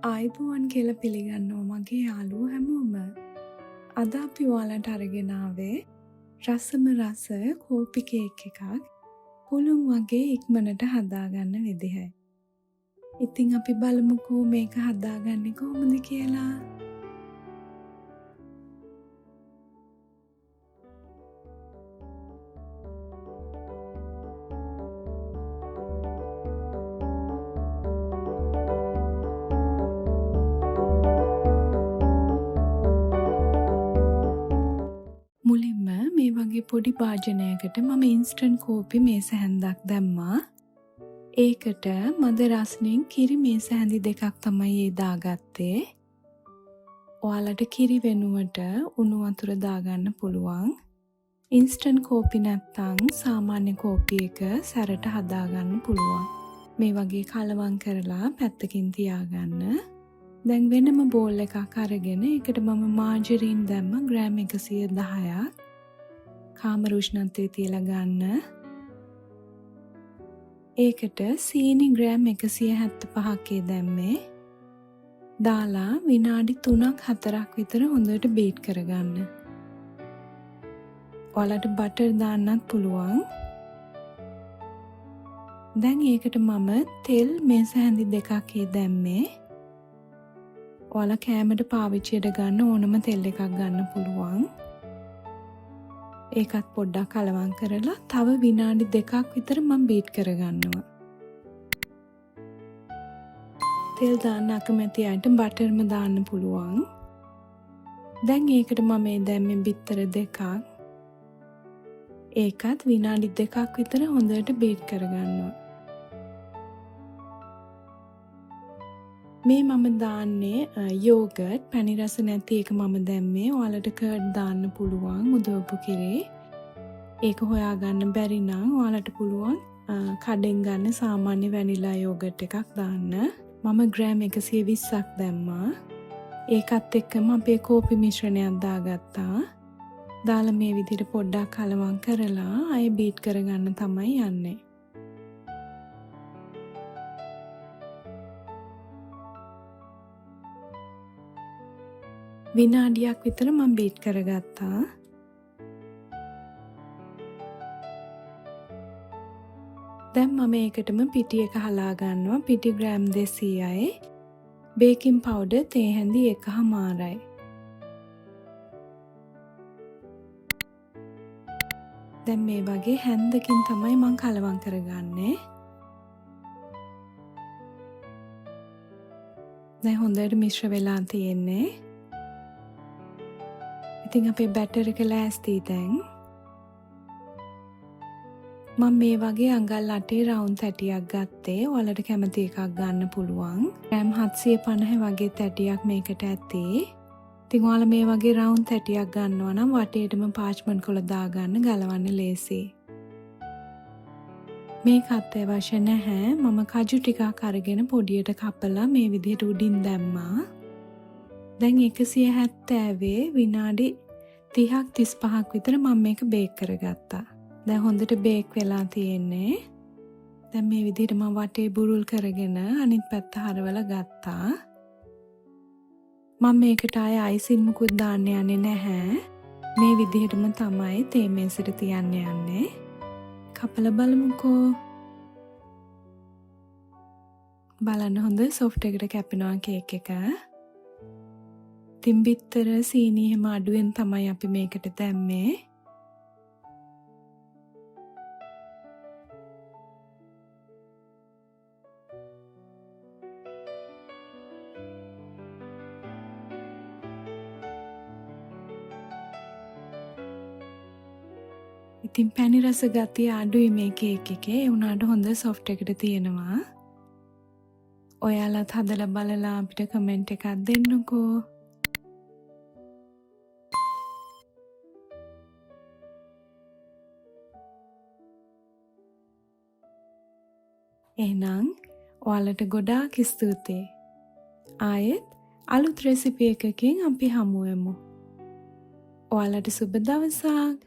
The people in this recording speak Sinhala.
ආයිබෝවන් කියලා පිළිගන්නවා මගේ යාළුවෝ හැමෝම. අද අපි ඔයාලට අරගෙන ආවේ රසම රස කෝපි කේක් එකක් පුළුන් වගේ ඉක්මනට හදාගන්න විදිහයි. ඉතින් අපි බලමුකෝ මේක හදාගන්නේ කොහොමද කියලා. මුලින්ම මේ වගේ පොඩි භාජනයකට මම ඉන්ස්ටන්ට් කෝපි මේස හැන්දක් දැම්මා. ඒකට මද රස්නෙන් කිරි මේස හැඳි දෙකක් තමයි ඒ දාගත්තේ. ඔයාලට කිරි වෙනුවට උණු වතුර දාගන්න පුළුවන්. ඉන්ස්ටන්ට් කෝපි නැත්තම් සාමාන්‍ය කෝපි එක සැරට හදාගන්න පුළුවන්. මේ වගේ කලවම් කරලා පැත්තකින් තියාගන්න. දැන් වෙනම බෝල් එකක් අරගෙන ඒකට මම මාජරින් දැම්ම ග්‍රෑම් 110ක්. කාමර උෂ්ණත්වයේ තියලා ගන්න. ඒකට සීනි ග්‍රෑම් 175ක් දැම්මේ. දාලා විනාඩි 3-4ක් විතර හොඳට බීට් කරගන්න. ඔයාලට බටර් දාන්නත් පුළුවන්. දැන් ඒකට මම තෙල් මේස හැඳි දෙකක් දැම්මේ. ඔයාලා කෑමට පාවිච්චියට ගන්න ඕනම තෙල් එකක් ගන්න පුළුවන්. ඒකත් පොඩ්ඩක් කලවම් කරලා තව විනාඩි 2ක් විතර මම බීට් කරගන්නවා. තෙල් දාන්න අකමැති අයට බටර්ම දාන්න පුළුවන්. දැන් ඒකට මම දැම්මේ බිත්තර දෙකක්. ඒකත් විනාඩි 2ක් විතර හොඳට බීට් කරගන්නවා. මේ මම දාන්නේ යෝගට් පැණි රස නැති එක මම දැම්මේ. ඔයාලට කර්ඩ් දාන්න පුළුවන් මුදවපු කිරේ. ඒක හොයාගන්න බැරි නම් ඔයාලට පුළුවන් කඩෙන් ගන්න සාමාන්‍ය වැනිලා යෝගට් එකක් දාන්න. මම ග්‍රෑම් 120ක් දැම්මා. ඒකත් එක්කම අපේ කෝපි මිශ්‍රණයක් දාගත්තා. දාලා මේ විදිහට පොඩ්ඩක් කලවම් කරලා ආයෙ බීට් කරගන්න තමයි යන්නේ. විනාඩියක් විතර මම බීට් කරගත්තා. දැන් මම ඒකටම පිටි එක හලා ගන්නවා. පිටි ග්‍රෑම් 200යි. බේකින් පවුඩර් තේ හැඳි 1/4යි. දැන් මේ වගේ හැන්දකින් තමයි මම කලවම් කරගන්නේ. දැන් හොඳට මිශ්‍ර වෙලා තියෙන්නේ. ඉතින් අපේ බැටර් එක ලෑස්ති දැන්. මම මේ වගේ අඟල් 8 රවුන්ඩ් තැටියක් ගත්තේ. ඔයාලට කැමති එකක් ගන්න පුළුවන්. ග්‍රෑම් 750 වගේ තැටියක් මේකට ඇති. ඉතින් ඔයාලා මේ වගේ රවුන්ඩ් තැටියක් ගන්නවා නම් වටේටම පාච්මන්ට් කොළ දාගන්න ගලවන්න ලේසි. මේකත් අවශ්‍ය නැහැ. මම කජු ටිකක් අරගෙන පොඩියට කපලා මේ විදිහට උඩින් දැම්මා. දැන් 170 විනාඩි 30ක් 35ක් විතර මම මේක බේක් කරගත්තා. දැන් හොඳට බේක් වෙලා තියෙන්නේ. දැන් මේ විදිහට මම වටේ බුරුල් කරගෙන අනිත් පැත්ත හරවලා ගත්තා. මම මේකට ආයේ අයිසින් මුකුත් දාන්න යන්නේ නැහැ. මේ විදිහටම තමයි තේ මේසෙට තියන්න යන්නේ. කපලා බලමුකෝ. බලන්න හොඳ සොෆ්ට් එකට කැපෙනවා කේක් එක. ඉතින් බිත්තර සීනි එහෙම අඩුවෙන් තමයි අපි මේකට දැම්මේ. ඉතින් පැණි රස ගතිය අඩුයි මේ කේක් එකේ. ඒ වුණාට හොඳ සොෆ්ට් එකට තියෙනවා. ඔයාලත් හදලා බලලා අපිට කමෙන්ට් එකක් දෙන්නකෝ. එහෙනම් ඔයාලට ගොඩාක් ස්තුතියි. ආයෙත් අලුත් රෙසිපි එකකින් අපි හමු වෙමු. ඔයාලට සුබ දවසක්.